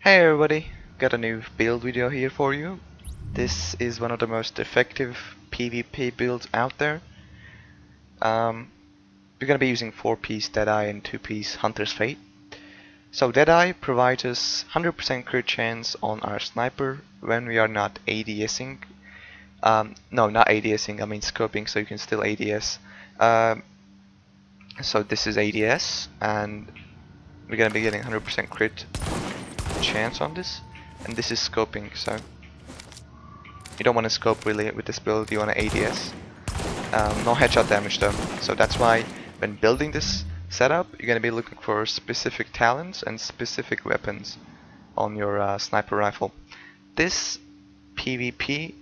Hey everybody, got a new build video here for you. This is one of the most effective PvP builds out there. We're gonna be using 4-piece DeadEye and 2-piece Hunter's Fate. So DeadEye provides us 100% crit chance on our sniper when we are not ADSing. No, not ADSing, I mean scoping, so you can still ADS. So this is ADS, and we're gonna be getting 100% crit chance on this. And this is scoping, so you don't want to scope really with this build, you want to ADS. No headshot damage though, so that's why when building this setup, you're going to be looking for specific talents and specific weapons on your sniper rifle. This PvP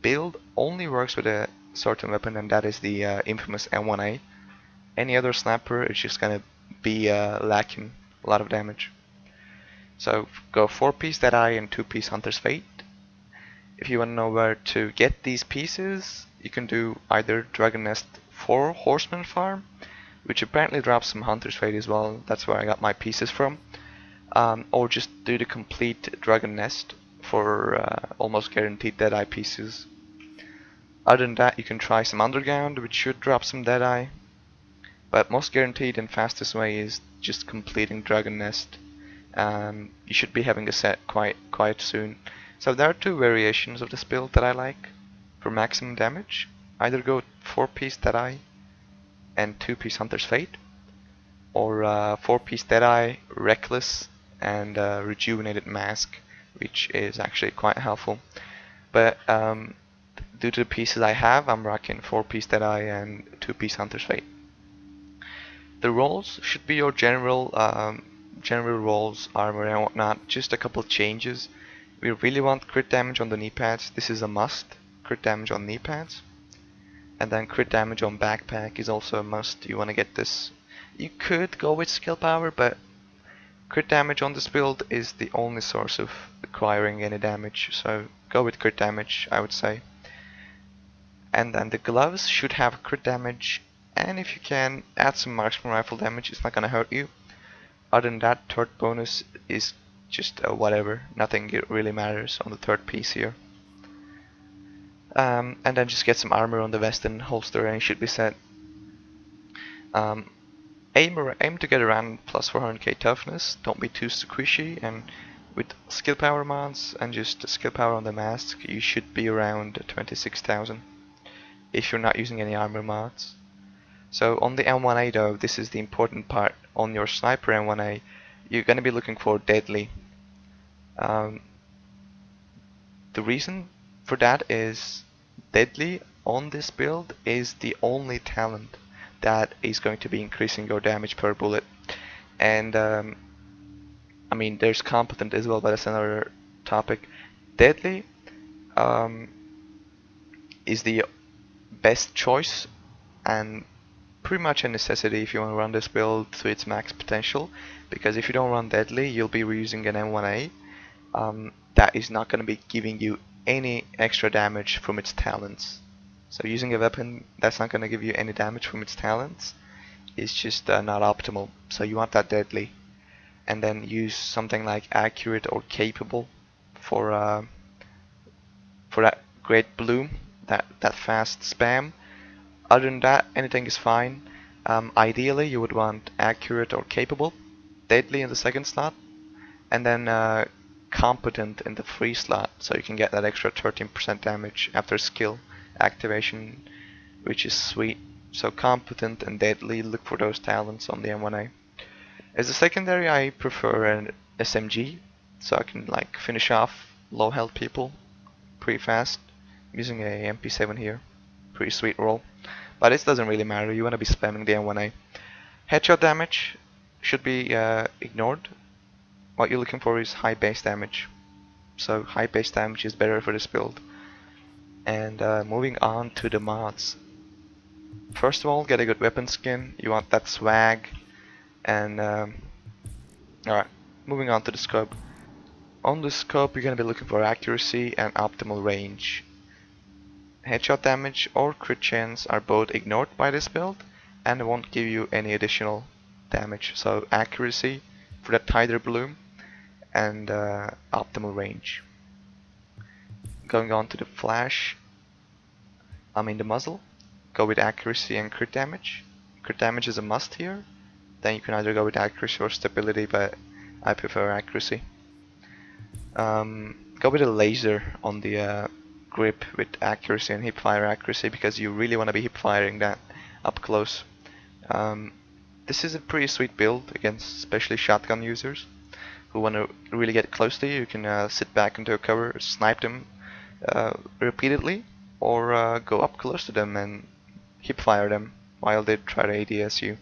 build only works with a certain weapon, and that is the infamous M1A. Any other sniper is just going to be lacking a lot of damage. So go 4-piece DeadEye and 2-piece Hunter's Fate. If you want to know where to get these pieces, you can do either Dragon Nest 4 Horseman Farm, which apparently drops some Hunter's Fate as well, that's where I got my pieces from, or just do the complete Dragon Nest for almost guaranteed DeadEye pieces. Other than that, you can try some Underground, which should drop some DeadEye, but most guaranteed and fastest way is just completing Dragon Nest. You should be having a set quite soon. So there are two variations of this build that I like for maximum damage. Either go 4-piece DeadEye and 2-piece Hunter's Fate, or 4-piece DeadEye, Reckless, and Rejuvenated Mask, which is actually quite helpful. But due to the pieces I have, I'm rocking 4-piece DeadEye and 2-piece Hunter's Fate. The rolls should be your general rolls, armor and whatnot, just a couple changes. We really want crit damage on the knee pads. This is a must. Crit damage on knee pads. And then crit damage on backpack is also a must. You want to get this. You could go with skill power, but crit damage on this build is the only source of acquiring any damage. So go with crit damage, I would say. And then the gloves should have crit damage. And if you can, add some marksman rifle damage. It's not going to hurt you. Other than that, third bonus is just whatever, nothing really matters on the third piece here. And then just get some armor on the vest and holster and you should be set. Aim to get around plus 400k toughness, don't be too squishy, and with skill power mods and just skill power on the mask, you should be around 26,000 if you're not using any armor mods. So on the M1A though, this is the important part. On your sniper M1A, you're going to be looking for Deadly. The reason for that is Deadly on this build is the only talent that is going to be increasing your damage per bullet. And I mean, there's Competent as well, but that's another topic. Deadly is the best choice and pretty much a necessity if you want to run this build to its max potential, because if you don't run Deadly, you'll be reusing an M1A that is not going to be giving you any extra damage from its talents. So using a weapon that's not going to give you any damage from its talents is just not optimal. So you want that Deadly, and then use something like Accurate or Capable for that great bloom, that fast spam. Other than that, anything is fine. Ideally, you would want Accurate or Capable, Deadly in the second slot, and then Competent in the free slot, so you can get that extra 13% damage after skill activation, which is sweet. So Competent and Deadly, look for those talents on the M1A. As a secondary, I prefer an SMG, so I can like finish off low health people pretty fast. I'm using a MP7 here, pretty sweet roll. But this doesn't really matter, you want to be spamming the M1A. Headshot damage should be ignored. What you're looking for is high base damage. So high base damage is better for this build. And moving on to the mods. First of all, get a good weapon skin. You want that swag. And alright, moving on to the scope. On the scope, you're going to be looking for accuracy and optimal range. Headshot damage or crit chance are both ignored by this build and won't give you any additional damage. So accuracy for that tighter bloom, and optimal range. Going on to the flash, the muzzle, go with accuracy and crit damage. Crit damage is a must here. Then you can either go with accuracy or stability, but I prefer accuracy. Go with a laser on the grip with accuracy and hipfire accuracy, because you really want to be hipfiring that up close. This is a pretty sweet build against especially shotgun users who want to really get close to you. You can sit back into a cover, snipe them repeatedly, or go up close to them and hipfire them while they try to ADS you.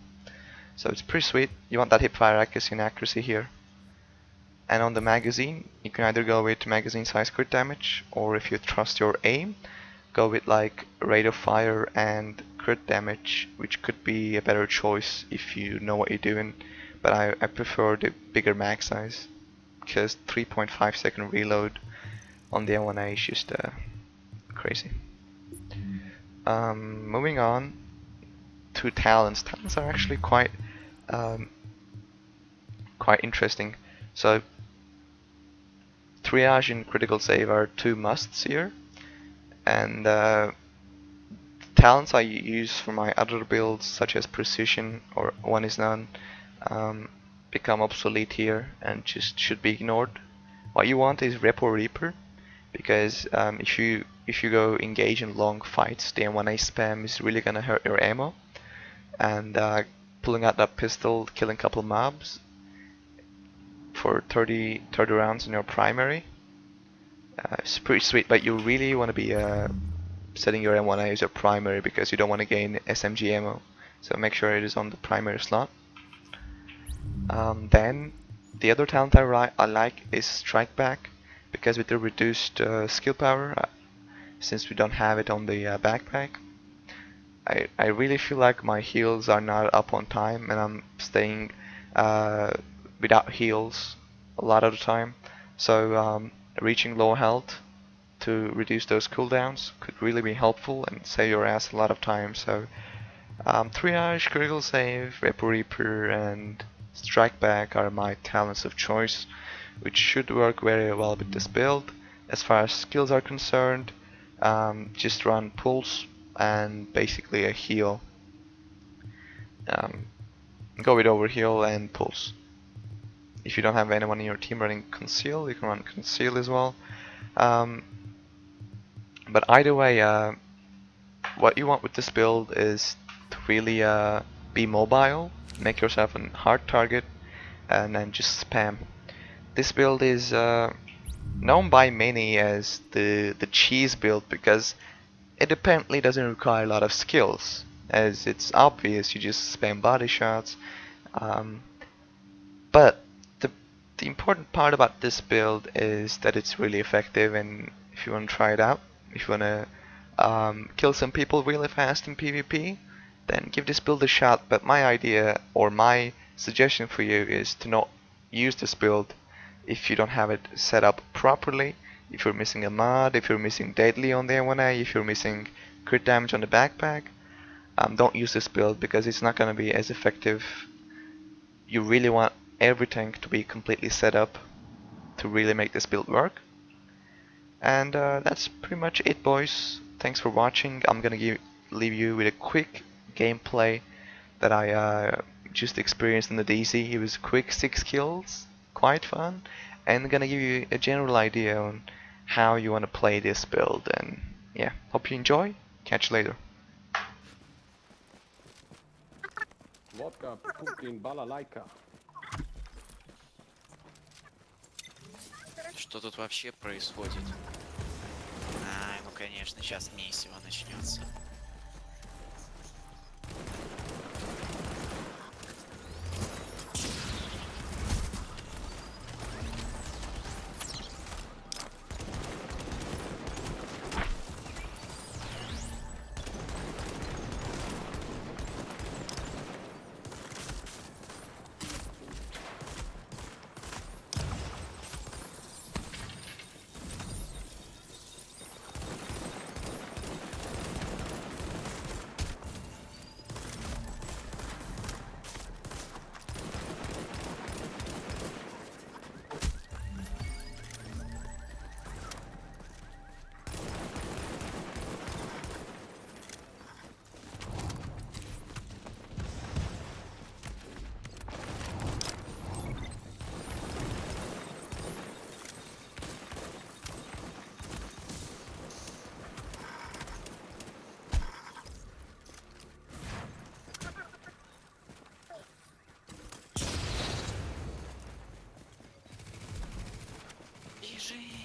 So it's pretty sweet. You want that hipfire accuracy here. And on the magazine, you can either go with magazine size crit damage, or if you trust your aim, go with like rate of fire and crit damage, which could be a better choice if you know what you're doing. But I prefer the bigger mag size, because 3.5 second reload on the M1A is just crazy. Moving on to talents. Talents are actually quite interesting. So triage and critical save are two musts here, and talents I use for my other builds, such as precision or one is none, become obsolete here and just should be ignored. What you want is Rep or Reaper, because if you go engage in long fights, the M1A spam is really gonna hurt your ammo, and pulling out that pistol, killing a couple mobs for 30 rounds in your primary, it's pretty sweet. But you really want to be setting your M1A as your primary, because you don't want to gain SMG ammo, so make sure it is on the primary slot. Then the other talent I like is Strike Back, because with the reduced skill power, since we don't have it on the backpack, I really feel like my heals are not up on time, and I'm staying without heals a lot of the time. So reaching low health to reduce those cooldowns could really be helpful and save your ass a lot of time. So triage, critical save, Rep Reaper, and Strike Back are my talents of choice, which should work very well with this build. As far as skills are concerned, just run Pulse and basically a heal. Go with Overheal and Pulse. If you don't have anyone in your team running Conceal, you can run Conceal as well. But either way, what you want with this build is to really be mobile, make yourself a hard target, and then just spam. This build is known by many as the cheese build, because it apparently doesn't require a lot of skills, as it's obvious, you just spam body shots. But the important part about this build is that it's really effective, and if you want to try it out, if you want to kill some people really fast in PvP, then give this build a shot. But my idea, or my suggestion for you, is to not use this build if you don't have it set up properly. If you're missing a mod, if you're missing Deadly on the M1A, if you're missing crit damage on the backpack, don't use this build, because it's not going to be as effective. You really want everything to be completely set up to really make this build work. And that's pretty much it, boys. Thanks for watching. I'm gonna leave you with a quick gameplay that I just experienced in the DC. It was quick 6 kills, quite fun, and I'm gonna give you a general idea on how you want to play this build. And yeah, hope you enjoy. Catch you later. Vodka, Putin, балалайка. Что тут вообще происходит? Ай, ну конечно, сейчас месиво начнется. бежим.